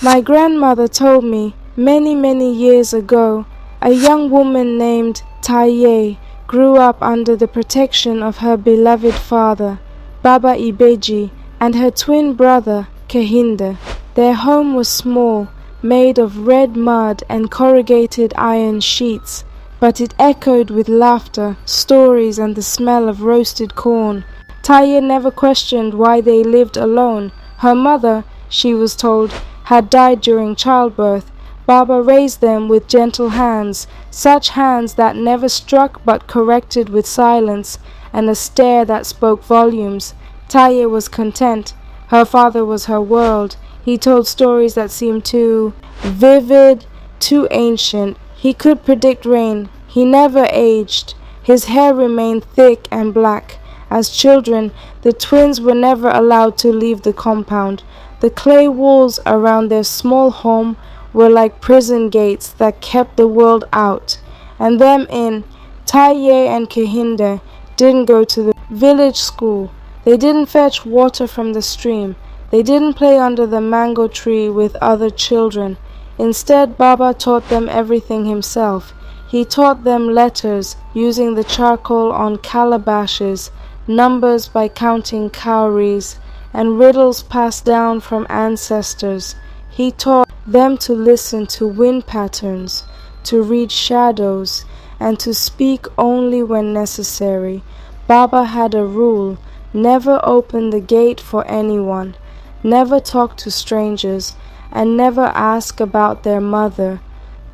My grandmother told me many years ago, a young woman named Taiye grew up under the protection of her beloved father, Baba Ibeji, and her twin brother, Kehinde. Their home was small, made of red mud and corrugated iron sheets, but it echoed with laughter, stories, and the smell of roasted corn. Taiye never questioned why they lived alone. Her mother, she was told, had died during childbirth. Baba raised them with gentle hands, such hands that never struck but corrected with silence, and a stare that spoke volumes. Taiye was content. Her father was her world. He told stories that seemed too vivid, too ancient. He could predict rain. He never aged. His hair remained thick and black. As children, the twins were never allowed to leave the compound. The clay walls around their small home were like prison gates that kept the world out and them in. Taiye and Kehinde didn't go to the village school. They didn't fetch water from the stream. They didn't play under the mango tree with other children. Instead, Baba taught them everything himself. He taught them letters using the charcoal on calabashes, numbers by counting cowries, and riddles passed down from ancestors. He taught them to listen to wind patterns, to read shadows, and to speak only when necessary. Baba had a rule: never open the gate for anyone, never talk to strangers, and never ask about their mother.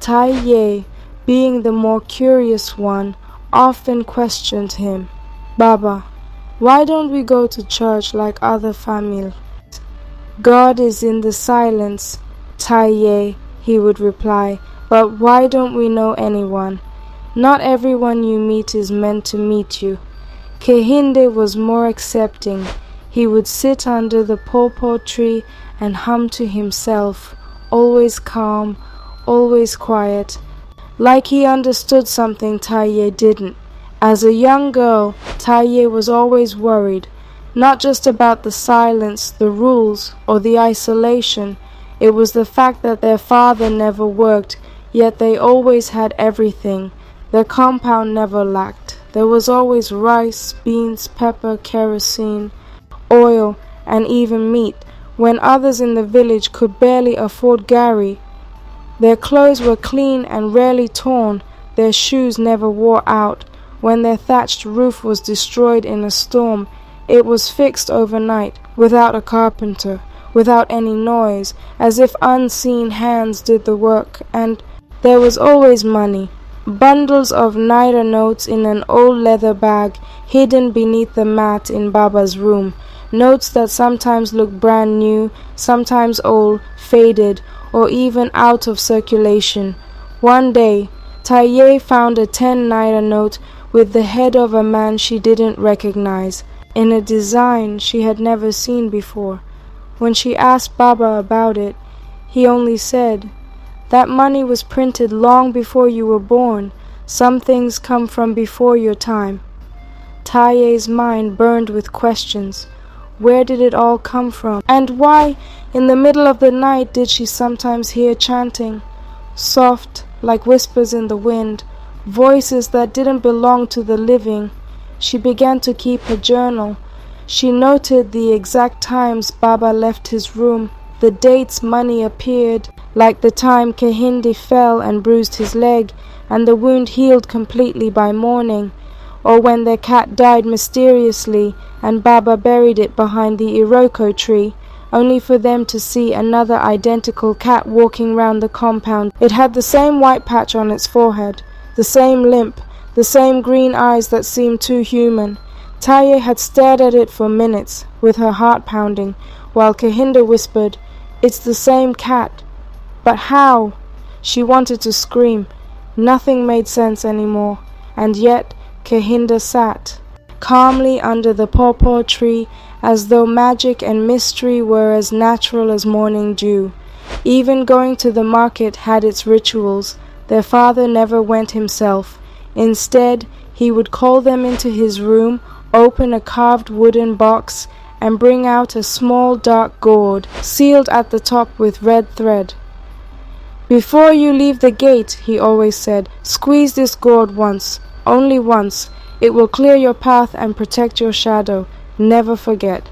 Taiye, being the more curious one, often questioned him. Baba, why don't we go to church like other families? God is in the silence, Taiye, he would reply, but why don't we know anyone? Not everyone you meet is meant to meet you. Kehinde was more accepting. He would sit under the pawpaw tree and hum to himself, always calm, always quiet, like he understood something Taiye didn't. As a young girl, Taiye was always worried, not just about the silence, the rules, or the isolation. It was the fact that their father never worked, yet they always had everything. Their compound never lacked. There was always rice, beans, pepper, kerosene, oil, and even meat, when others in the village could barely afford gari. Their clothes were clean and rarely torn. Their shoes never wore out. When their thatched roof was destroyed in a storm, it was fixed overnight, without a carpenter, without any noise, as if unseen hands did the work. And there was always money. Bundles of naira notes in an old leather bag hidden beneath the mat in Baba's room. Notes that sometimes looked brand new, sometimes old, faded, or even out of circulation. One day, Taiye found a 10 naira note with the head of a man she didn't recognize, in a design she had never seen before. When she asked Baba about it, he only said, "That money was printed long before you were born. Some things come from before your time." Taiye's mind burned with questions. Where did it all come from? And why, in the middle of the night, did she sometimes hear chanting? Soft, like whispers in the wind, voices that didn't belong to the living. She began to keep a journal. She noted the exact times Baba left his room, the dates money appeared, like the time Kehinde fell and bruised his leg, and the wound healed completely by morning, or when their cat died mysteriously and Baba buried it behind the iroko tree, only for them to see another identical cat walking round the compound. It had the same white patch on its forehead, the same limp, the same green eyes that seemed too human. Taiye had stared at it for minutes, with her heart pounding, while Kehinde whispered, "It's the same cat." But how? She wanted to scream. Nothing made sense anymore, and yet Kehinde sat calmly under the pawpaw tree, as though magic and mystery were as natural as morning dew. Even going to the market had its rituals. Their father never went himself. Instead, he would call them into his room, open a carved wooden box, and bring out a small dark gourd, sealed at the top with red thread. "Before you leave the gate," he always said, "squeeze this gourd once, only once. It will clear your path and protect your shadow. Never forget."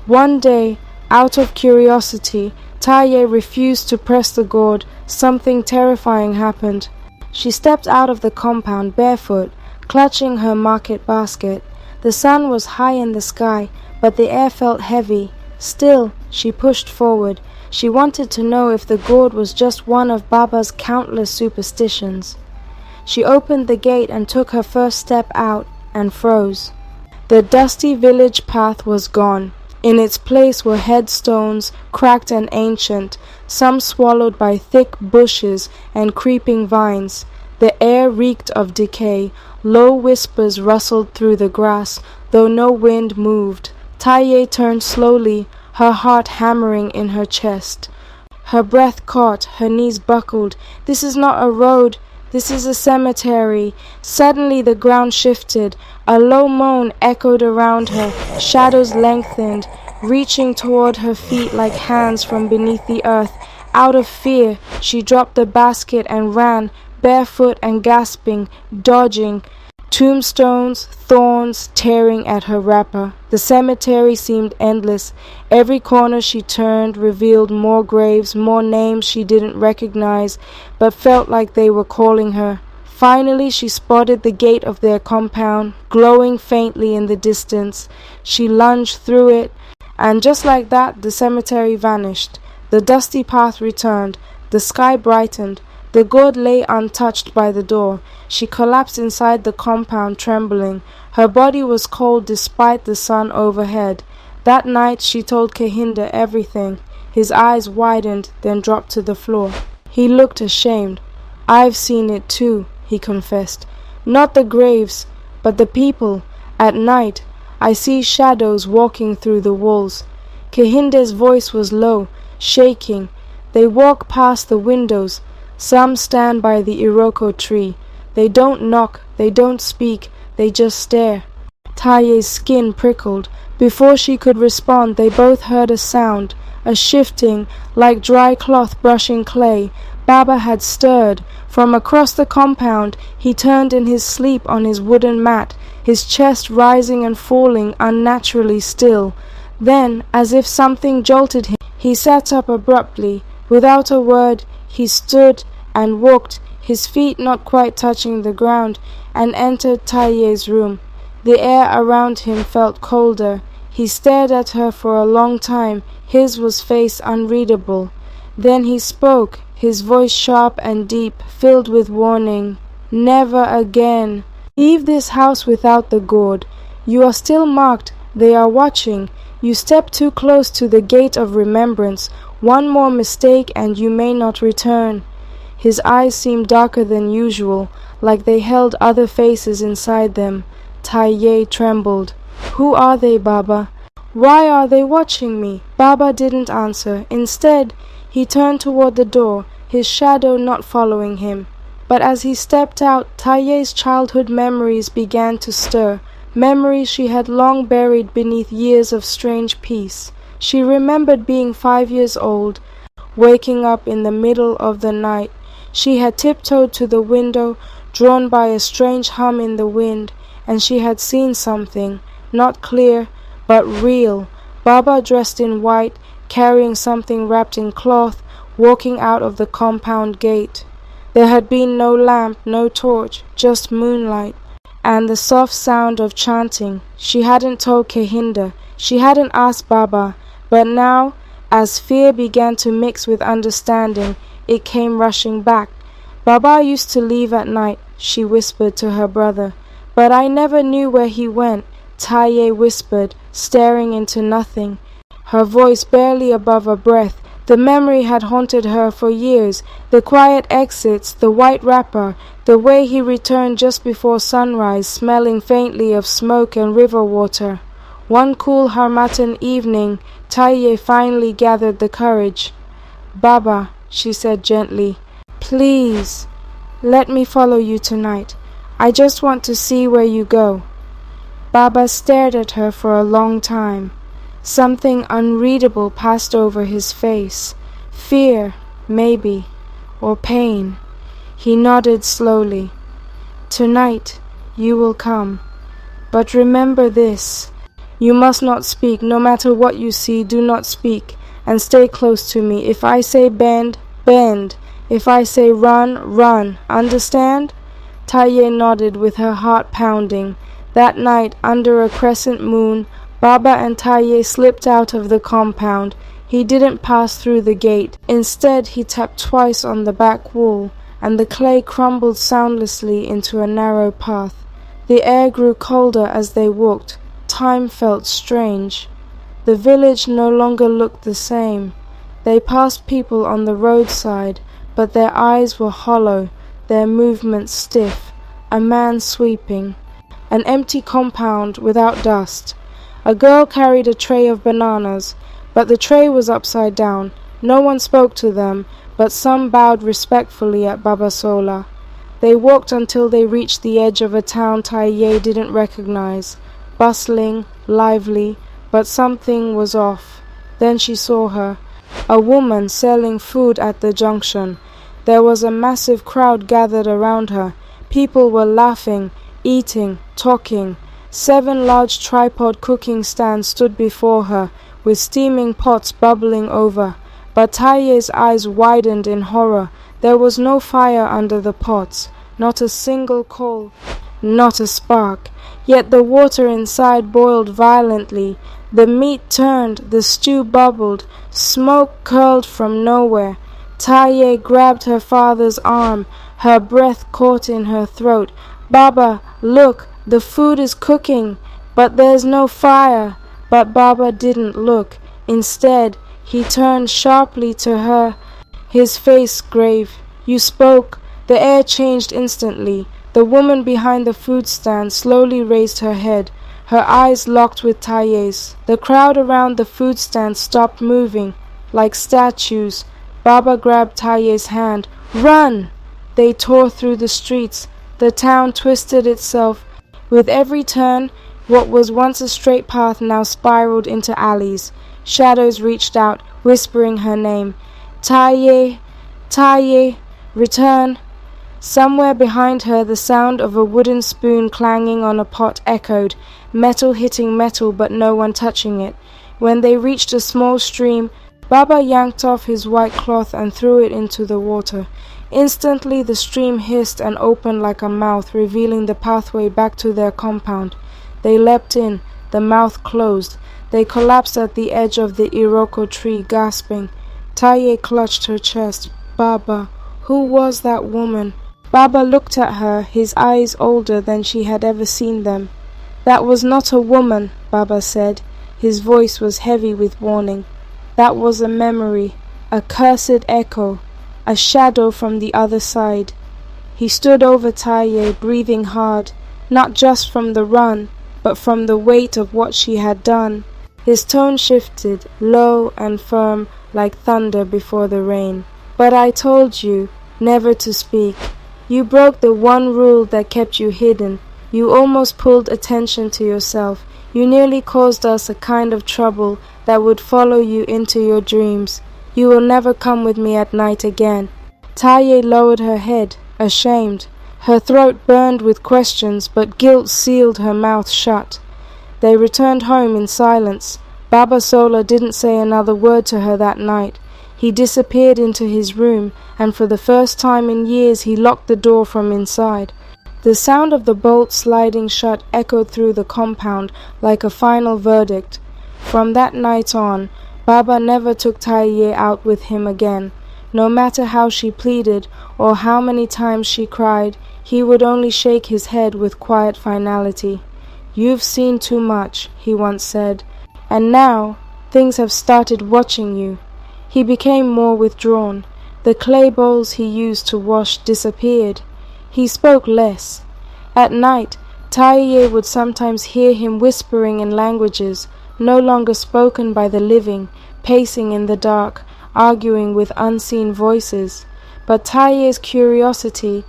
One day, out of curiosity, Taiye refused to press the gourd. Something terrifying happened. She stepped out of the compound barefoot, clutching her market basket. The sun was high in the sky, but the air felt heavy. Still, she pushed forward. She wanted to know if the gourd was just one of Baba's countless superstitions. She opened the gate and took her first step out, and froze. The dusty village path was gone. In its place were headstones, cracked and ancient, some swallowed by thick bushes and creeping vines. The air reeked of decay. Low whispers rustled through the grass, though no wind moved. Taiye turned slowly, her heart hammering in her chest. Her breath caught, her knees buckled. This is not a road, this is a cemetery. Suddenly the ground shifted. A low moan echoed around her. Shadows lengthened, reaching toward her feet like hands from beneath the earth. Out of fear, she dropped the basket and ran, barefoot and gasping, dodging tombstones, thorns tearing at her wrapper. The cemetery seemed endless. Every corner she turned revealed more graves, more names she didn't recognize, but felt like they were calling her. Finally, she spotted the gate of their compound, glowing faintly in the distance. She lunged through it, and just like that, the cemetery vanished. The dusty path returned. The sky brightened. The gourd lay untouched by the door. She collapsed inside the compound, trembling. Her body was cold despite the sun overhead. That night she told Kehinde everything. His eyes widened, then dropped to the floor. He looked ashamed. "I've seen it too," he confessed. "Not the graves, but the people. At night, I see shadows walking through the walls." Kehinde's voice was low, shaking. "They walk past the windows. Some stand by the iroko tree. They don't knock, they don't speak, they just stare." Taiye's skin prickled. Before she could respond, they both heard a sound, a shifting, like dry cloth brushing clay. Baba had stirred. From across the compound, he turned in his sleep on his wooden mat, his chest rising and falling unnaturally still. Then, as if something jolted him, he sat up abruptly. Without a word, he stood and walked, his feet not quite touching the ground, and entered Taiye's room. The air around him felt colder. He stared at her for a long time. His was face unreadable. Then he spoke, his voice sharp and deep, filled with warning. "Never again. Leave this house without the gourd. You are still marked. They are watching. You step too close to the gate of remembrance. One more mistake and you may not return." His eyes seemed darker than usual, like they held other faces inside them. Taiye trembled. "Who are they, Baba? Why are they watching me?" Baba didn't answer. Instead, he turned toward the door, his shadow not following him. But as he stepped out, Taiye's childhood memories began to stir, memories she had long buried beneath years of strange peace. She remembered being 5 years old, waking up in the middle of the night. She had tiptoed to the window, drawn by a strange hum in the wind, and she had seen something, not clear, but real. Baba dressed in white, carrying something wrapped in cloth, walking out of the compound gate. There had been no lamp, no torch, just moonlight, and the soft sound of chanting. She hadn't told Kehinde, she hadn't asked Baba, but now, as fear began to mix with understanding, it came rushing back. "Baba used to leave at night," she whispered to her brother. "But I never knew where he went," Taiye whispered, staring into nothing, her voice barely above a breath. The memory had haunted her for years, the quiet exits, the white wrapper, the way he returned just before sunrise, smelling faintly of smoke and river water. One cool Harmattan evening, Taiye finally gathered the courage. "Baba," she said gently, "please, let me follow you tonight. I just want to see where you go." Baba stared at her for a long time. Something unreadable passed over his face. Fear, maybe, or pain. He nodded slowly. Tonight you will come. But remember this. You must not speak. No matter what you see, do not speak. And stay close to me. If I say bend, bend. If I say run, run. Understand? Taiye nodded with her heart pounding. That night, under a crescent moon, Baba and Taiye slipped out of the compound. He didn't pass through the gate. Instead, he tapped twice on the back wall, and the clay crumbled soundlessly into a narrow path. The air grew colder as they walked. Time felt strange. The village no longer looked the same. They passed people on the roadside, but their eyes were hollow, their movements stiff. A man sweeping. An empty compound without dust. A girl carried a tray of bananas, but the tray was upside down. No one spoke to them, but some bowed respectfully at Baba Sola. They walked until they reached the edge of a town Taiye didn't recognize. Bustling, lively, but something was off. Then she saw her, a woman selling food at the junction. There was a massive crowd gathered around her. People were laughing, eating, talking. 7 large tripod cooking stands stood before her, with steaming pots bubbling over. But Taiye's eyes widened in horror. There was no fire under the pots, not a single coal, not a spark. Yet the water inside boiled violently. The meat turned, the stew bubbled, smoke curled from nowhere. Taiye grabbed her father's arm, her breath caught in her throat. Baba, look, the food is cooking, but there's no fire. But Baba didn't look. Instead, he turned sharply to her, his face grave. You spoke. The air changed instantly. The woman behind the food stand slowly raised her head. Her eyes locked with Taiye's. The crowd around the food stand stopped moving, like statues. Baba grabbed Taiye's hand. Run! They tore through the streets. The town twisted itself. With every turn, what was once a straight path now spiraled into alleys. Shadows reached out, whispering her name. Taiye, Taiye, return. Somewhere behind her, the sound of a wooden spoon clanging on a pot echoed, metal hitting metal but no one touching it. When they reached a small stream, Baba yanked off his white cloth and threw it into the water. Instantly the stream hissed and opened like a mouth, revealing the pathway back to their compound. They leapt in, the mouth closed. They collapsed at the edge of the iroko tree, gasping. Taiye clutched her chest. Baba, who was that woman? Baba looked at her, his eyes older than she had ever seen them. That was not a woman, Baba said. His voice was heavy with warning. That was a memory, a cursed echo, a shadow from the other side. He stood over Taiye, breathing hard, not just from the run, but from the weight of what she had done. His tone shifted, low and firm, like thunder before the rain. But I told you never to speak. You broke the one rule that kept you hidden. You almost pulled attention to yourself. You nearly caused us a kind of trouble that would follow you into your dreams. You will never come with me at night again. Taiye lowered her head, ashamed. Her throat burned with questions, but guilt sealed her mouth shut. They returned home in silence. Baba Sola didn't say another word to her that night. He disappeared into his room, and for the first time in years he locked the door from inside. The sound of the bolt sliding shut echoed through the compound like a final verdict. From that night on, Baba never took Taiye out with him again. No matter how she pleaded or how many times she cried, he would only shake his head with quiet finality. You've seen too much, he once said, and now things have started watching you. He became more withdrawn. The clay bowls he used to wash disappeared. He spoke less. At night, Taiye would sometimes hear him whispering in languages no longer spoken by the living, pacing in the dark, arguing with unseen voices. But Taiye's curiosity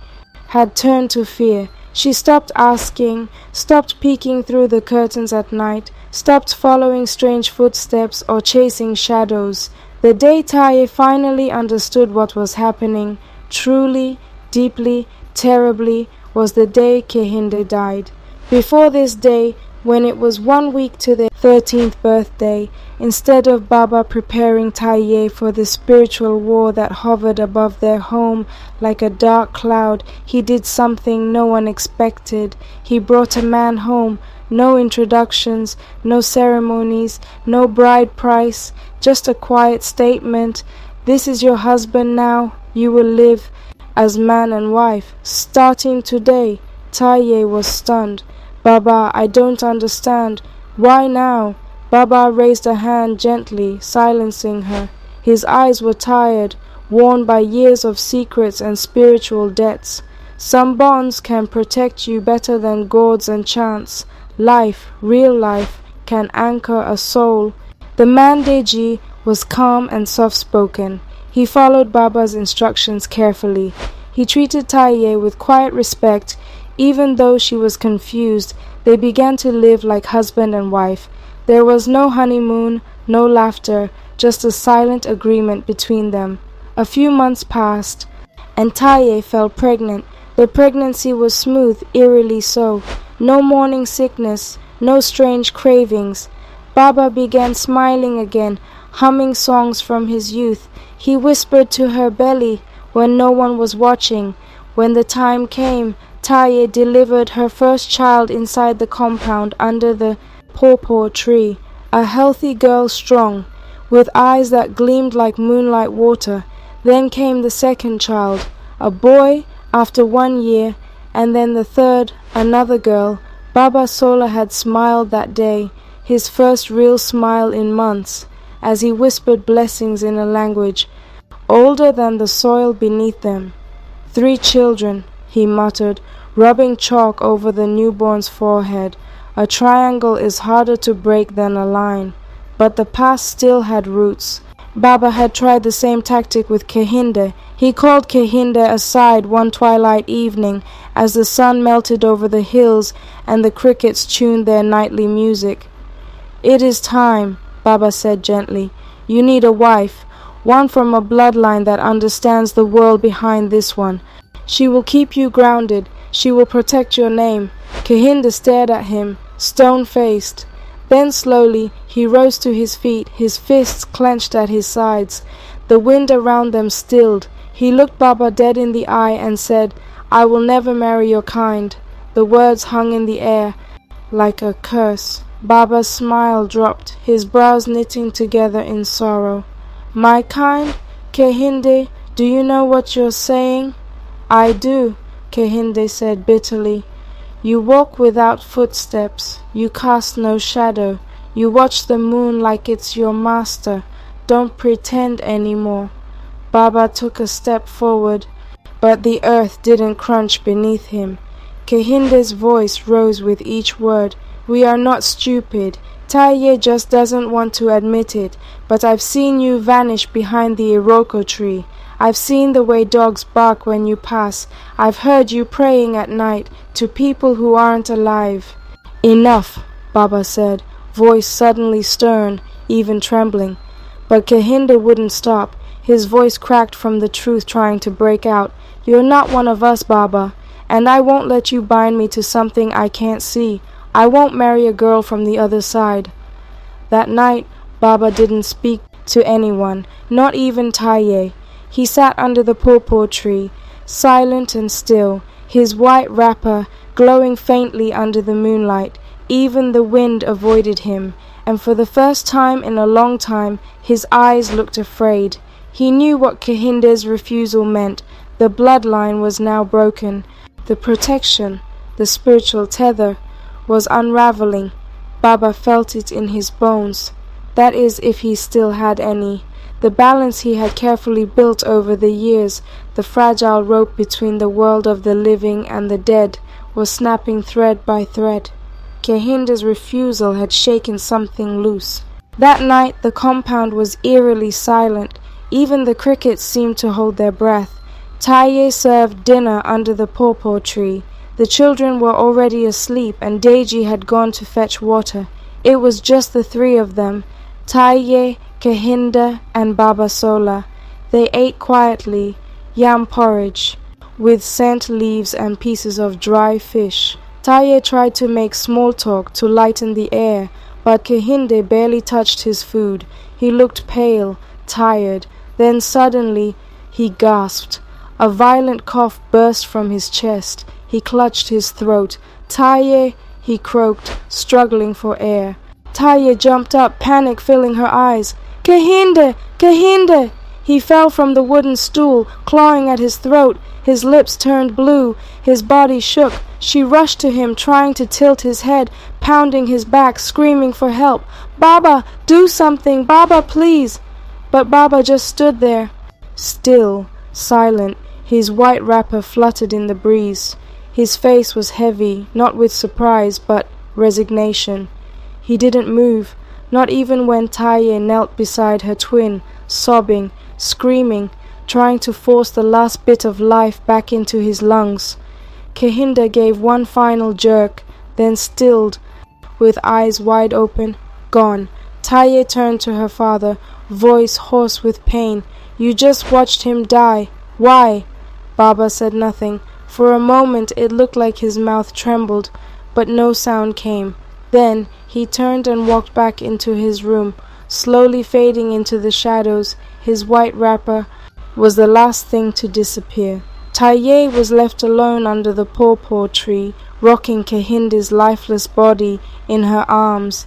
had turned to fear. She stopped asking, stopped peeking through the curtains at night, stopped following strange footsteps or chasing shadows. The day Taiye finally understood what was happening, truly, deeply, terribly, was the day Kehinde died. Before this day, when it was 1 week to their 13th birthday, instead of Baba preparing Taiye for the spiritual war that hovered above their home like a dark cloud, he did something no one expected. He brought a man home, no introductions, no ceremonies, no bride price, just a quiet statement. This is your husband now, you will live as man and wife. Starting today. Taiye was stunned. Baba, I don't understand. Why now? Baba raised a hand gently, silencing her. His eyes were tired, worn by years of secrets and spiritual debts. Some bonds can protect you better than gauds and chants. Life, real life, can anchor a soul. The man Deji was calm and soft-spoken. He followed Baba's instructions carefully. He treated Taiye with quiet respect. Even though she was confused, they began to live like husband and wife. There was no honeymoon, no laughter, just a silent agreement between them. A few months passed, and Taiye fell pregnant. The pregnancy was smooth, eerily so. No morning sickness, no strange cravings. Baba began smiling again, humming songs from his youth. He whispered to her belly when no one was watching. When the time came, Taiye delivered her first child inside the compound under the pawpaw tree. A healthy girl, strong, with eyes that gleamed like moonlight water. Then came the second child, a boy after 1 year, and then the third, another girl. Baba Sola had smiled that day, his first real smile in months, as he whispered blessings in a language older than the soil beneath them. 3 children, he muttered, rubbing chalk over the newborn's forehead. A triangle is harder to break than a line, but the past still had roots. Baba had tried the same tactic with Kehinde. He called Kehinde aside one twilight evening as the sun melted over the hills and the crickets tuned their nightly music. "It is time," Baba said gently. "You need a wife, one from a bloodline that understands the world behind this one. She will keep you grounded. She will protect your name." Kehinde stared at him, stone-faced. Then slowly he rose to his feet, his fists clenched at his sides. The wind around them stilled. He looked Baba dead in the eye and said, "I will never marry your kind." The words hung in the air like a curse. Baba's smile dropped, his brows knitting together in sorrow. "My kind? Kehinde, do you know what you're saying?" "I do," Kehinde said bitterly. "You walk without footsteps. You cast no shadow. You watch the moon like it's your master. Don't pretend anymore." Baba took a step forward, but the earth didn't crunch beneath him. Kehinde's voice rose with each word. "We are not stupid. Taiye just doesn't want to admit it, but I've seen you vanish behind the iroko tree. I've seen the way dogs bark when you pass. I've heard you praying at night to people who aren't alive." "Enough," Baba said, voice suddenly stern, even trembling. But Kehinde wouldn't stop. His voice cracked from the truth trying to break out. "You're not one of us, Baba, and I won't let you bind me to something I can't see. I won't marry a girl from the other side." That night, Baba didn't speak to anyone, not even Taiye. He sat under the pawpaw tree, silent and still, his white wrapper glowing faintly under the moonlight. Even the wind avoided him, and for the first time in a long time, his eyes looked afraid. He knew what Kehinde's refusal meant. The bloodline was now broken. The protection, the spiritual tether, was unraveling. Baba felt it in his bones. That is, if he still had any. The balance he had carefully built over the years, the fragile rope between the world of the living and the dead, was snapping thread by thread. Kehinde's refusal had shaken something loose. That night the compound was eerily silent. Even the crickets seemed to hold their breath. Taiye served dinner under the pawpaw tree. The children were already asleep and Deji had gone to fetch water. It was just the three of them, Taiye, Kehinde and Baba Sola. They ate quietly, yam porridge, with scent leaves and pieces of dry fish. Taiye tried to make small talk to lighten the air, but Kehinde barely touched his food. He looked pale, tired. Then suddenly he gasped. A violent cough burst from his chest. He clutched his throat. "Taiye," he croaked, struggling for air. Taiye jumped up, panic filling her eyes. "Kehinde! Kehinde!" He fell from the wooden stool, clawing at his throat. His lips turned blue. His body shook. She rushed to him, trying to tilt his head, pounding his back, screaming for help. "Baba, do something! Baba, please!" But Baba just stood there, still, silent. His white wrapper fluttered in the breeze. His face was heavy, not with surprise, but resignation. He didn't move, not even when Taiye knelt beside her twin, sobbing, screaming, trying to force the last bit of life back into his lungs. Kehinde gave one final jerk, then stilled, with eyes wide open, gone. Taiye turned to her father, voice hoarse with pain. "You just watched him die. Why?" Baba said nothing. For a moment it looked like his mouth trembled, but no sound came. Then he turned and walked back into his room, slowly fading into the shadows. His white wrapper was the last thing to disappear. Taiye was left alone under the pawpaw tree, rocking Kehinde's lifeless body in her arms.